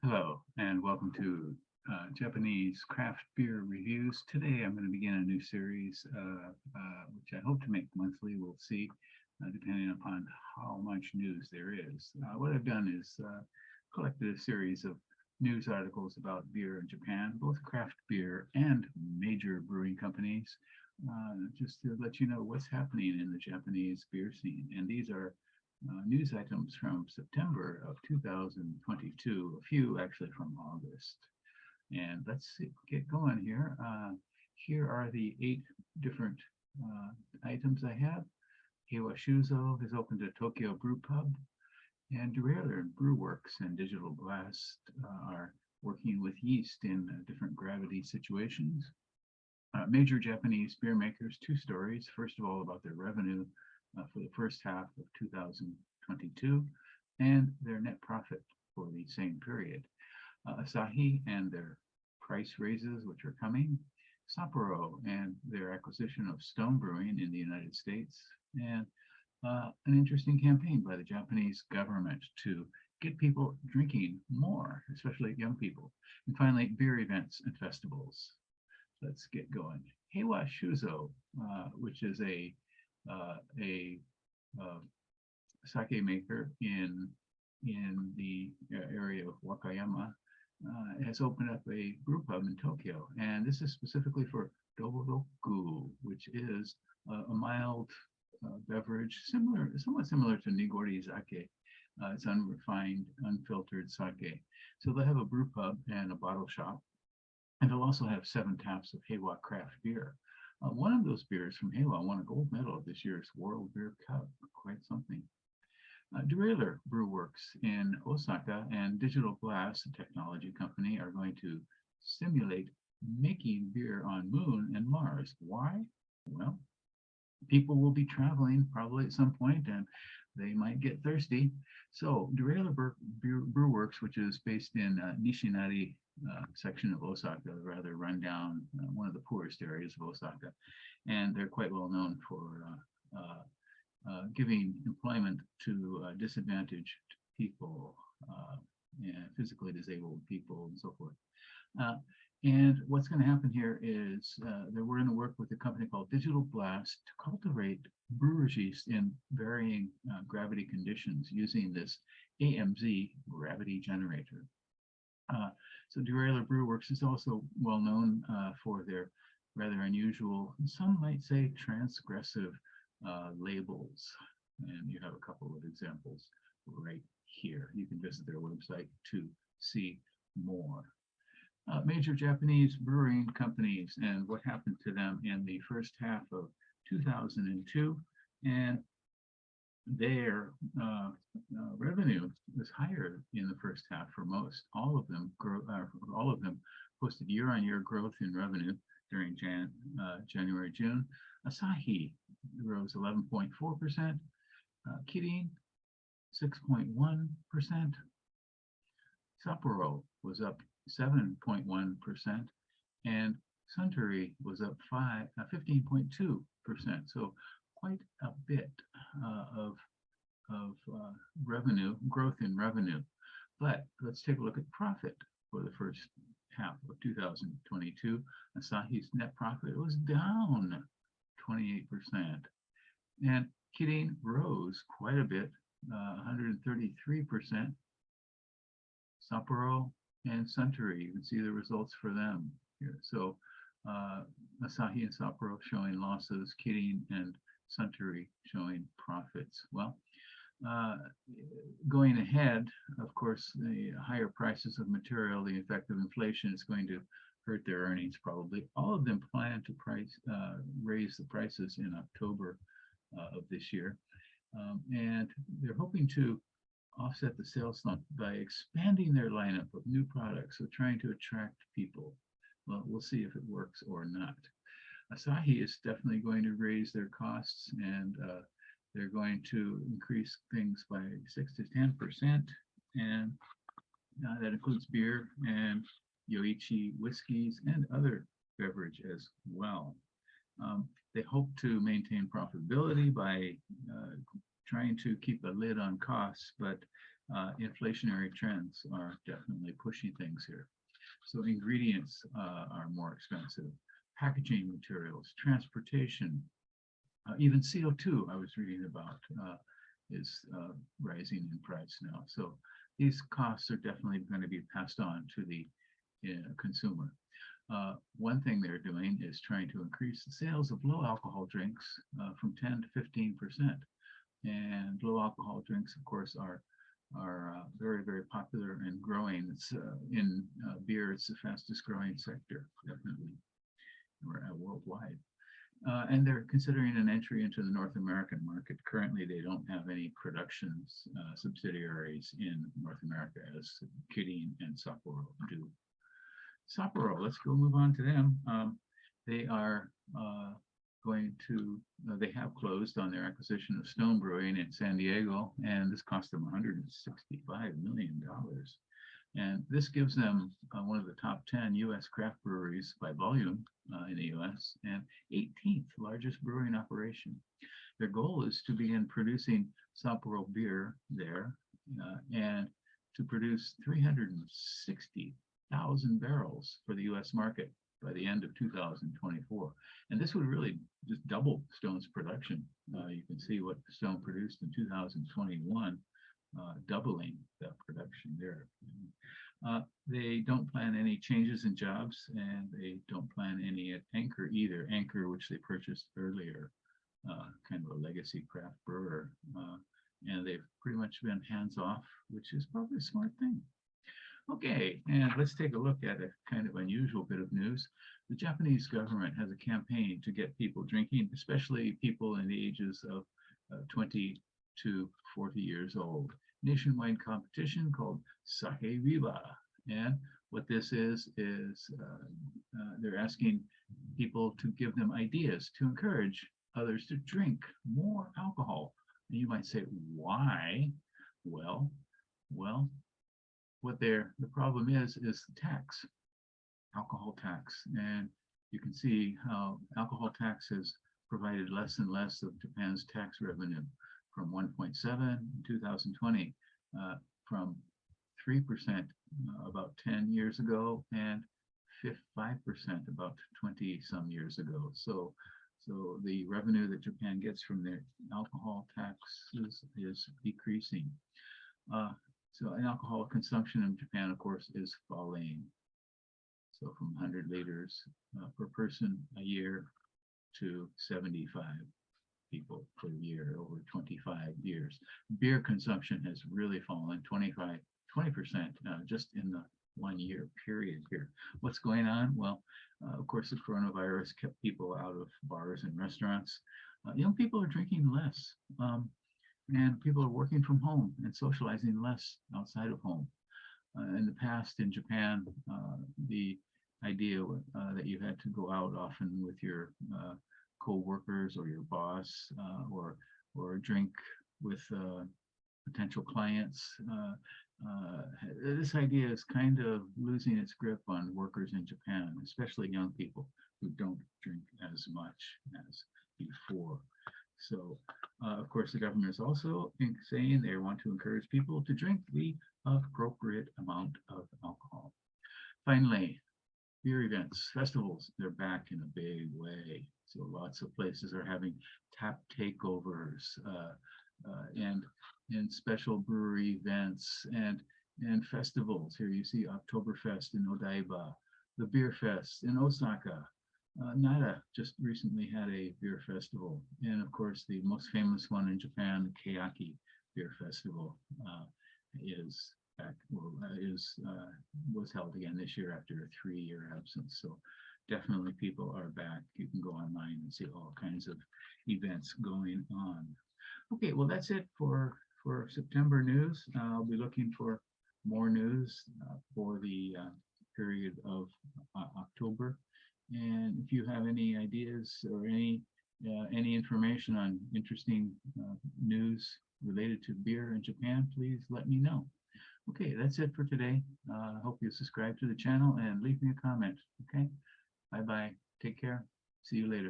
Hello, and welcome to Japanese craft beer reviews. Today I'm going to begin a new series, which I hope to make monthly. We'll see, depending upon how much news there is. What I've done is collected a series of news articles about beer in Japan, both craft beer and major brewing companies, just to let you know what's happening in the Japanese beer scene. And these are news items from September of 2022, a few actually from August. And get going here. Here are the 8 different items I have. Heiwa Shuzo has opened a Tokyo Brewpub, and Brewer Brewworks and Digital Blast are working with yeast in different gravity situations. Major Japanese beer makers, 2 stories. First of all, about their revenue for the first half of 2022 and their net profit for the same period. Asahi and their price raises, which are coming. Sapporo and their acquisition of Stone Brewing in the United States. And an interesting campaign by the Japanese government to get people drinking more, especially young people. And finally, beer events and festivals. Let's get going. Heiwa Shuzo, which is a sake maker in the area of Wakayama, has opened up a brew pub in Tokyo, and this is specifically for Doboroku, which is a mild beverage, somewhat similar to Nigori sake. It's unrefined, unfiltered sake. So they have a brew pub and a bottle shop, and they'll also have 7 taps of Heiwa craft beer. One of those beers from Heiwa won a gold medal at this year's World Beer Cup. Quite something. Brewer Brewworks in Osaka and Digital Blast, a technology company, are going to simulate making beer on Moon and Mars. Why? Well, people will be traveling probably at some point, and they might get thirsty. So Brewer Brewworks, which is based in Nishinari section of Osaka, rather rundown, one of the poorest areas of Osaka, and they're quite well known for giving employment to disadvantaged people, and physically disabled people, and so forth. And what's going to happen here is that we're going to work with a company called Digital Blast to cultivate brewer's yeast in varying gravity conditions using this AMZ gravity generator. So Derailleur Brewworks is also well known for their rather unusual, some might say transgressive labels. And you have a couple of examples right here. You can visit their website to see more. Major Japanese brewing companies and what happened to them in the first half of 2002, and their revenue was higher in the first half for most. All of them posted year-on-year growth in revenue during January, June. Asahi rose 11.4%, Kirin 6.1%, Sapporo was up 7.1%, and Suntory was up 15.2%. So quite a bit of revenue, growth in revenue. But let's take a look at profit for the first half of 2022. Asahi's net profit was down 28%. And Kirin rose quite a bit, 133%. Sapporo and Suntory, you can see the results for them here. So Asahi and Sapporo showing losses, Kirin and Suntory showing profits. Well, going ahead, of course, the higher prices of material, the effect of inflation is going to hurt their earnings probably. All of them plan to raise the prices in October of this year. And they're hoping to offset the sales slump by expanding their lineup of new products, so trying to attract people. Well, we'll see if it works or not. Asahi is definitely going to raise their costs, and they're going to increase things by 6 to 10%, and that includes beer and Yoichi whiskeys and other beverage as well. They hope to maintain profitability by trying to keep a lid on costs, but inflationary trends are definitely pushing things here. So ingredients are more expensive, packaging materials, transportation, even CO2 I was reading about is rising in price now. So these costs are definitely going to be passed on to the consumer. One thing they're doing is trying to increase the sales of low alcohol drinks from 10 to 15%. And low alcohol drinks, of course, are very, very popular and growing. It's in beer, it's the fastest growing sector, definitely, worldwide. And they're considering an entry into the North American market. Currently, they don't have any production subsidiaries in North America as Kirin and Sapporo do. Sapporo, let's go move on to them. They are they have closed on their acquisition of Stone Brewing in San Diego, and this cost them $165 million. And this gives them one of the top 10 U.S. craft breweries by volume in the U.S. and 18th largest brewing operation. Their goal is to begin producing Sapporo beer there and to produce 360,000 barrels for the U.S. market by the end of 2024. And this would really just double Stone's production. You can see what Stone produced in 2021, doubling that production there. They don't plan any changes in jobs, and they don't plan any at Anchor either. Anchor, which they purchased earlier, kind of a legacy craft brewer, and they've pretty much been hands off, which is probably a smart thing. Okay, and let's take a look at a kind of unusual bit of news. The Japanese government has a campaign to get people drinking, especially people in the ages of 20 to 40 years old. Nationwide competition called Sake Viva. And what this is they're asking people to give them ideas to encourage others to drink more alcohol. And you might say, why? Well, the problem is the tax, alcohol tax. And you can see how alcohol tax has provided less and less of Japan's tax revenue, from 1.7 in 2020, from 3% about 10 years ago, and 5% about 20 some years ago. So the revenue that Japan gets from their alcohol taxes is decreasing. So alcohol consumption in Japan, of course, is falling. So from 100 liters per person a year to 75 people per year over 25 years. Beer consumption has really fallen 20% just in the 1 year period here. What's going on? Well, of course, the coronavirus kept people out of bars and restaurants. Young people are drinking less. And people are working from home and socializing less outside of home. In the past in Japan, the idea that you had to go out often with your co-workers or your boss or drink with potential clients, this idea is kind of losing its grip on workers in Japan, especially young people who don't drink as much as before. So, of course, the government is also saying they want to encourage people to drink the appropriate amount of alcohol. Finally, beer events, festivals, they're back in a big way. So lots of places are having tap takeovers and special brewery events and festivals. Here you see Oktoberfest in Odaiba, the Beer Fest in Osaka. Nara just recently had a beer festival, and of course the most famous one in Japan, the Keaki Beer Festival, was held again this year after a 3-year absence. So definitely people are back. You can go online and see all kinds of events going on. Okay, well that's it for September news. I'll be looking for more news for the period of October. And if you have any ideas or any information on interesting news related to beer in Japan, please let me know. Okay, that's it for today. I hope you subscribe to the channel and leave me a comment. Okay, bye-bye. Take care. See you later.